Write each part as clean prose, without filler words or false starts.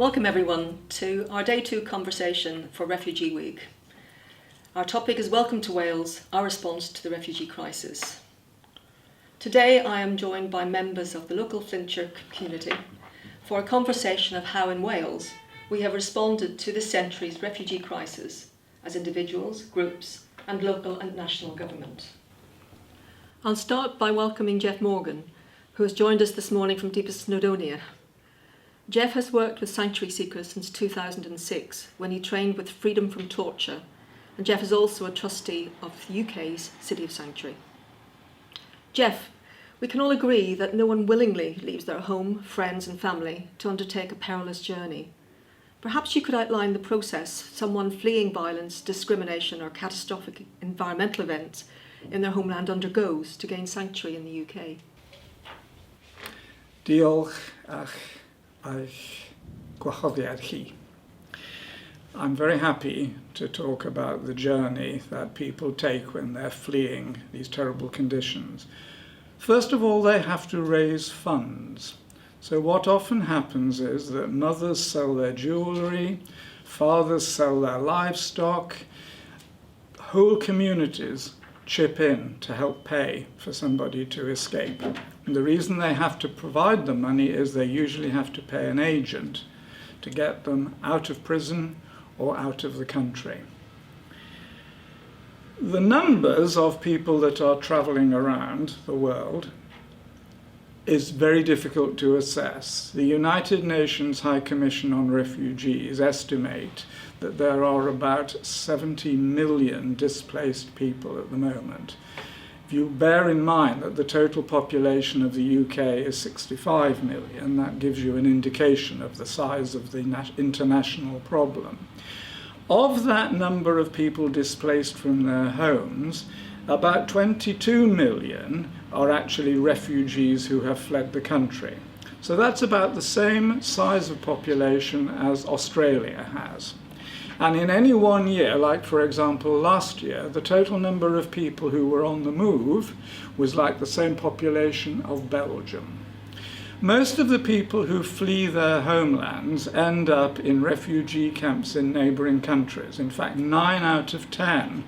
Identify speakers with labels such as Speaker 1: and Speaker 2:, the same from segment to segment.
Speaker 1: Welcome everyone to our Day 2 conversation for Refugee Week. Our topic is Welcome to Wales, our response to the refugee crisis. Today I am joined by members of the local Flintshire community for a conversation of how in Wales we have responded to this century's refugee crisis as individuals, groups and local and national government. I'll start by welcoming Jeff Morgan, who has joined us this morning from deepest Snowdonia. Jeff has worked with sanctuary seekers since 2006, when he trained with Freedom from Torture, and Jeff is also a trustee of the UK's City of Sanctuary. Jeff, we can all agree that no one willingly leaves their home, friends and family to undertake a perilous journey. Perhaps you could outline the process someone fleeing violence, discrimination or catastrophic environmental events in their homeland undergoes to gain sanctuary in the UK.
Speaker 2: Diolch eich gwahoddiad chi. I'm very happy to talk about the journey that people take when they're fleeing these terrible conditions. First of all, they have to raise funds. So what often happens is that mothers sell their jewellery, fathers sell their livestock, whole communities chip in to help pay for somebody to escape. And the reason they have to provide the money is they usually have to pay an agent to get them out of prison or out of the country. The numbers of people that are travelling around the world is very difficult to assess. The United Nations High Commission on Refugees estimate that there are about 70 million displaced people at the moment. If you bear in mind that the total population of the UK is 65 million, that gives you an indication of the size of the international problem. Of that number of people displaced from their homes, about 22 million are actually refugees who have fled the country. So that's about the same size of population as Australia has. And in any one year, like for example last year, the total number of people who were on the move was like the same population of Belgium. Most of the people who flee their homelands end up in refugee camps in neighbouring countries. In fact, 9 out of 10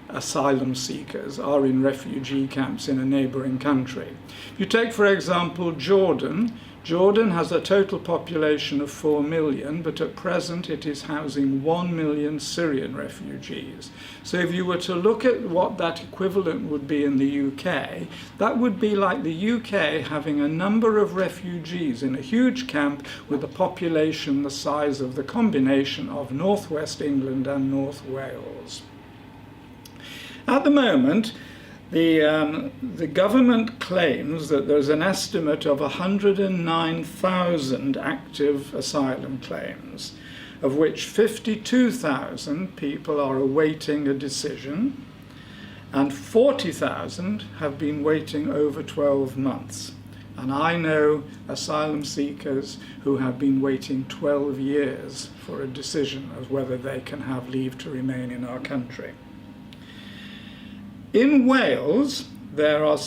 Speaker 2: asylum seekers are in refugee camps in a neighbouring country. If you take, for example, Jordan, Jordan has a total population of 4 million, but at present it is housing 1 million Syrian refugees. So if you were to look at what that equivalent would be in the UK, that would be like the UK having a number of refugees in a huge camp with a population the size of the combination of North West England and North Wales. At the moment, the government claims that there's an estimate of 109,000 active asylum claims, of which 52,000 people are awaiting a decision, and 40,000 have been waiting over 12 months. And I know asylum seekers who have been waiting 12 years for a decision of whether they can have leave to remain in our country. In Wales, there are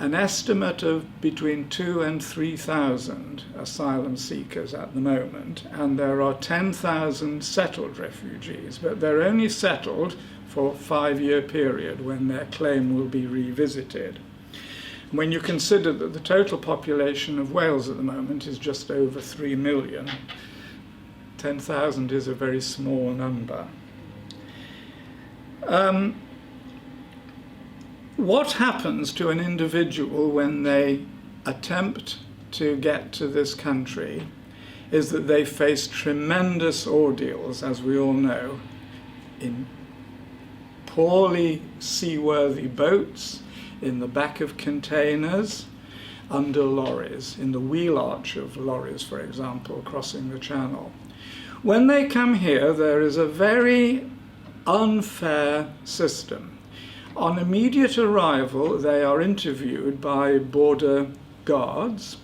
Speaker 2: an estimate of between 2,000 and 3,000 asylum seekers at the moment, and there are 10,000 settled refugees, but they're only settled for a 5-year period when their claim will be revisited. When you consider that the total population of Wales at the moment is just over 3 million, 10,000 is a very small number. What happens to an individual when they attempt to get to this country is that they face tremendous ordeals, as we all know, in poorly seaworthy boats, in the back of containers, under lorries, in the wheel arch of lorries, for example, crossing the channel. When they come here, there is a very unfair system. On immediate arrival, they are interviewed by border guards,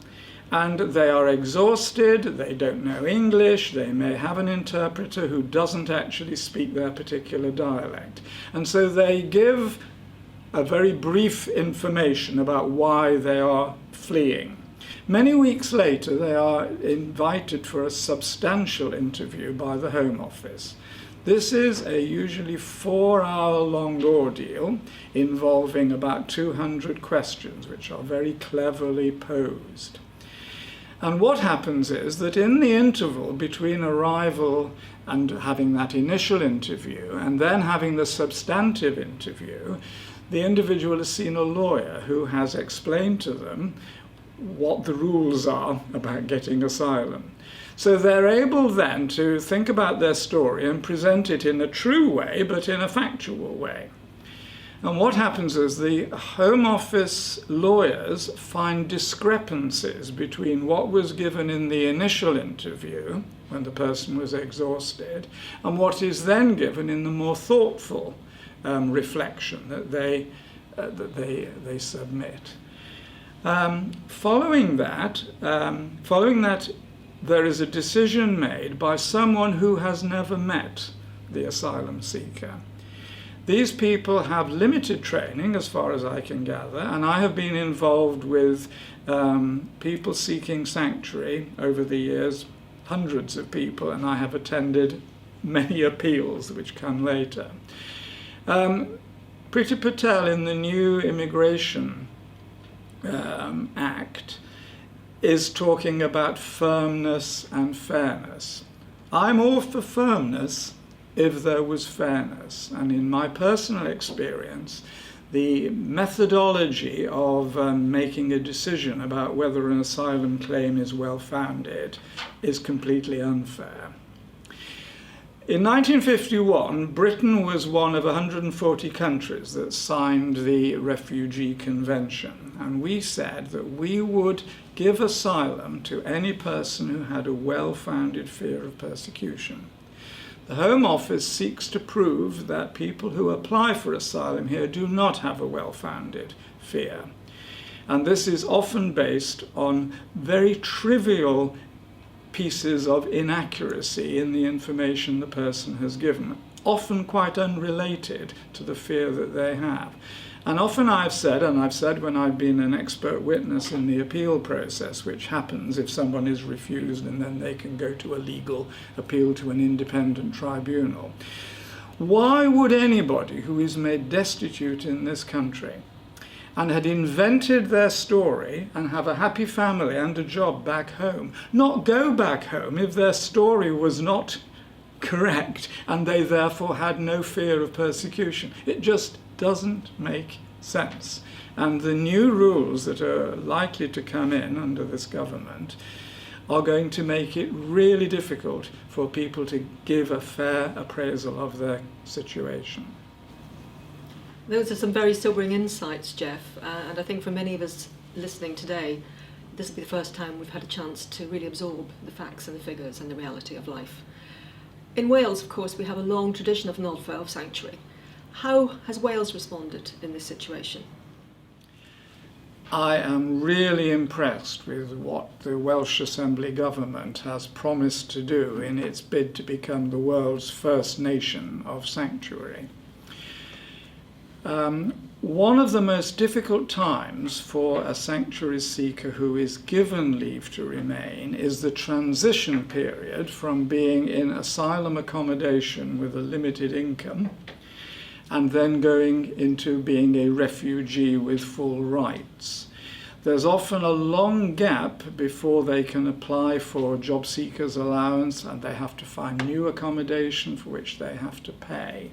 Speaker 2: and they are exhausted, they don't know English, they may have an interpreter who doesn't actually speak their particular dialect. And so they give a very brief information about why they are fleeing. Many weeks later, they are invited for a substantial interview by the Home Office. This is a usually 4-hour-long ordeal involving about 200 questions, which are very cleverly posed. And what happens is that in the interval between arrival and having that initial interview and then having the substantive interview, the individual has seen a lawyer who has explained to them what the rules are about getting asylum. So they're able then to think about their story and present it in a true way, but in a factual way. And what happens is the Home Office lawyers find discrepancies between what was given in the initial interview, when the person was exhausted, and what is then given in the more thoughtful reflection that they submit. Following that, there is a decision made by someone who has never met the asylum seeker. These people have limited training, as far as I can gather, and I have been involved with people seeking sanctuary over the years, hundreds of people, and I have attended many appeals which come later. Priti Patel in the new Immigration Act is talking about firmness and fairness. I'm all for firmness if there was fairness. And in my personal experience, the methodology of making a decision about whether an asylum claim is well-founded is completely unfair. In 1951, Britain was one of 140 countries that signed the Refugee Convention, and we said that we would give asylum to any person who had a well-founded fear of persecution. The Home Office seeks to prove that people who apply for asylum here do not have a well-founded fear. And this is often based on very trivial pieces of inaccuracy in the information the person has given, often quite unrelated to the fear that they have. And often I've said, and I've said when I've been an expert witness in the appeal process, which happens if someone is refused and then they can go to a legal appeal to an independent tribunal. Why would anybody who is made destitute in this country and had invented their story and have a happy family and a job back home not go back home if their story was not correct and they therefore had no fear of persecution? It just doesn't make sense. And the new rules that are likely to come in under this government are going to make it really difficult for people to give a fair appraisal of their situation.
Speaker 1: Those are some very sobering insights, Jeff, and I think for many of us listening today, this will be the first time we've had a chance to really absorb the facts and the figures and the reality of life. In Wales, of course, we have a long tradition of nolfa, of sanctuary. How has Wales responded in this situation?
Speaker 2: I am really impressed with what the Welsh Assembly government has promised to do in its bid to become the world's first nation of sanctuary. One of the most difficult times for a sanctuary seeker who is given leave to remain is the transition period from being in asylum accommodation with a limited income and then going into being a refugee with full rights. There's often a long gap before they can apply for job seekers allowance, and they have to find new accommodation for which they have to pay.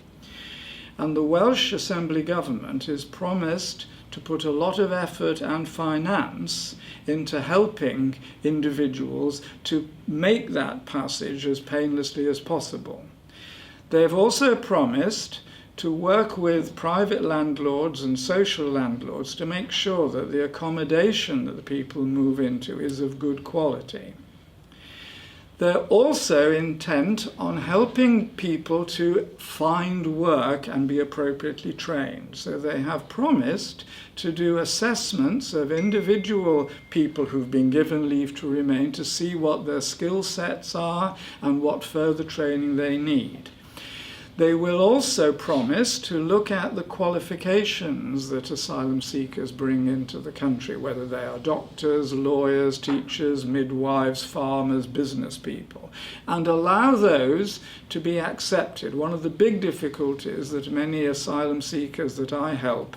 Speaker 2: And the Welsh Assembly government is promised to put a lot of effort and finance into helping individuals to make that passage as painlessly as possible. They've also promised to work with private landlords and social landlords to make sure that the accommodation that the people move into is of good quality. They're also intent on helping people to find work and be appropriately trained. So they have promised to do assessments of individual people who've been given leave to remain to see what their skill sets are and what further training they need. They will also promise to look at the qualifications that asylum seekers bring into the country, whether they are doctors, lawyers, teachers, midwives, farmers, business people, and allow those to be accepted. One of the big difficulties that many asylum seekers that I help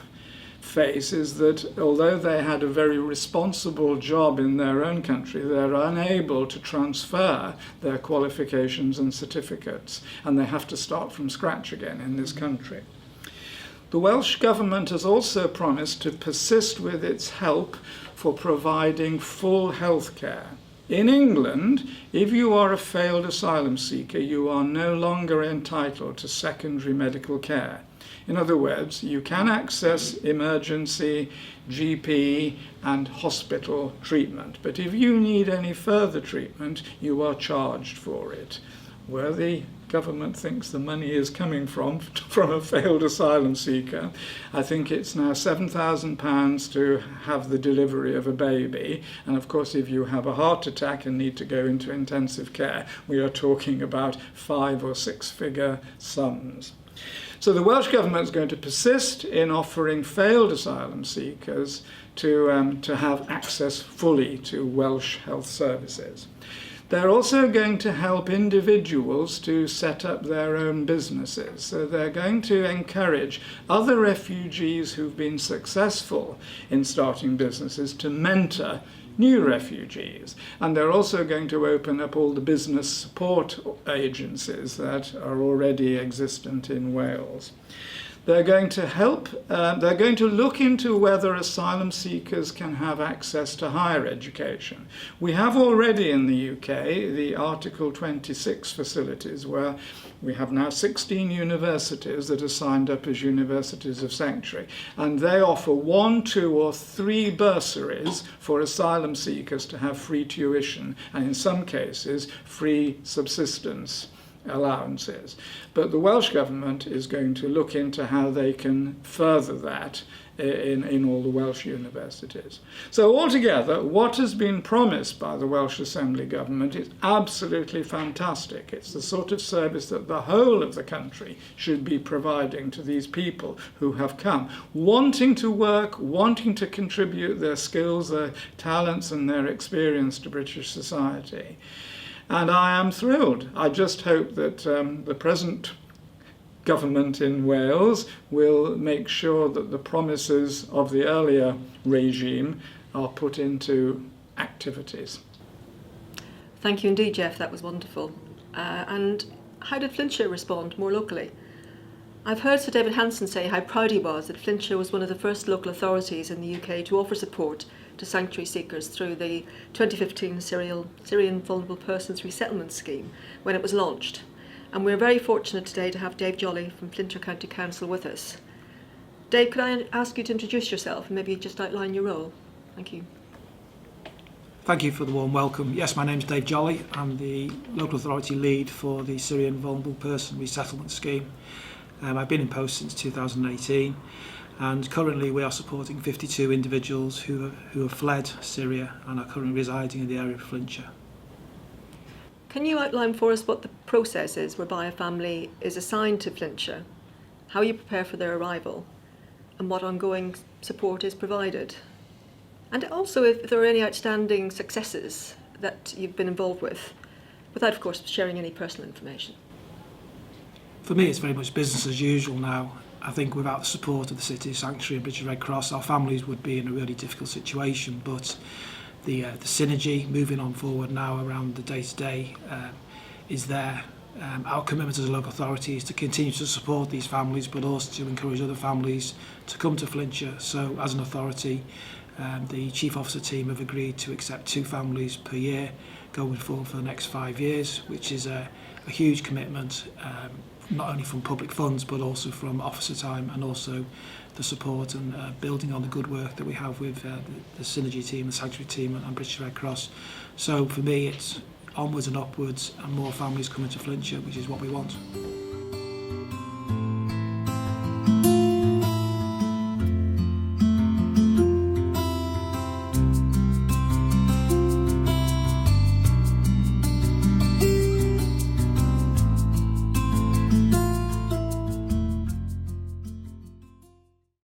Speaker 2: face is that although they had a very responsible job in their own country, they're unable to transfer their qualifications and certificates, and they have to start from scratch again in this country. The Welsh Government has also promised to persist with its help for providing full health care. In England, if you are a failed asylum seeker, you are no longer entitled to secondary medical care. In other words, you can access emergency, GP and hospital treatment, but if you need any further treatment, you are charged for it. Where the government thinks the money is coming from a failed asylum seeker, I think it's now £7,000 to have the delivery of a baby, and of course if you have a heart attack and need to go into intensive care, we are talking about 5 or 6 figure sums. So the Welsh Government is going to persist in offering failed asylum seekers to have access fully to Welsh health services. They're also going to help individuals to set up their own businesses. So they're going to encourage other refugees who've been successful in starting businesses to mentor new refugees. And they're also going to open up all the business support agencies that are already existent in Wales. They're going to help, they're going to look into whether asylum seekers can have access to higher education. We have already in the UK the Article 26 facilities, where we have now 16 universities that are signed up as Universities of Sanctuary, and they offer 1, 2 or 3 bursaries for asylum seekers to have free tuition, and in some cases free subsistence allowances. But the Welsh Government is going to look into how they can further that in all the Welsh universities. So altogether, what has been promised by the Welsh Assembly Government is absolutely fantastic. It's the sort of service that the whole of the country should be providing to these people who have come, wanting to work, wanting to contribute their skills, their talents and their experience to British society. And I am thrilled. I just hope that the present government in Wales will make sure that the promises of the earlier regime are put into activities.
Speaker 1: Thank you indeed, Jeff. That was wonderful. And how did Flintshire respond more locally? I've heard Sir David Hanson say how proud he was that Flintshire was one of the first local authorities in the UK to offer support to sanctuary seekers through the 2015 Syrian Vulnerable Persons Resettlement Scheme when it was launched. And we're very fortunate today to have Dave Jolly from Flintshire County Council with us. Dave, could I ask you to introduce yourself and maybe just outline your role? Thank you.
Speaker 3: Thank you for the warm welcome. Yes, my name's Dave Jolly. I'm the local authority lead for the Syrian Vulnerable Person Resettlement Scheme. I've been in post since 2018, and currently we are supporting 52 individuals who have fled Syria and are currently residing in the area of Flintshire.
Speaker 1: Can you outline for us what the process is whereby a family is assigned to Flintshire, how you prepare for their arrival, and what ongoing support is provided? And also if there are any outstanding successes that you've been involved with, without of course sharing any personal information.
Speaker 3: For me, it's very much business as usual now. I think without the support of the City of Sanctuary and British Red Cross, our families would be in a really difficult situation. But the synergy moving on forward now around the day-to-day is there. Our commitment as a local authority is to continue to support these families, but also to encourage other families to come to Flintshire. So as an authority, the Chief Officer team have agreed to accept 2 families per year going forward for the next 5 years, which is a huge commitment. Not only from public funds but also from officer time, and also the support and building on the good work that we have with the Synergy team, the Sanctuary team and British Red Cross. So for me it's onwards and upwards and more families coming to Flintshire, which is what we want.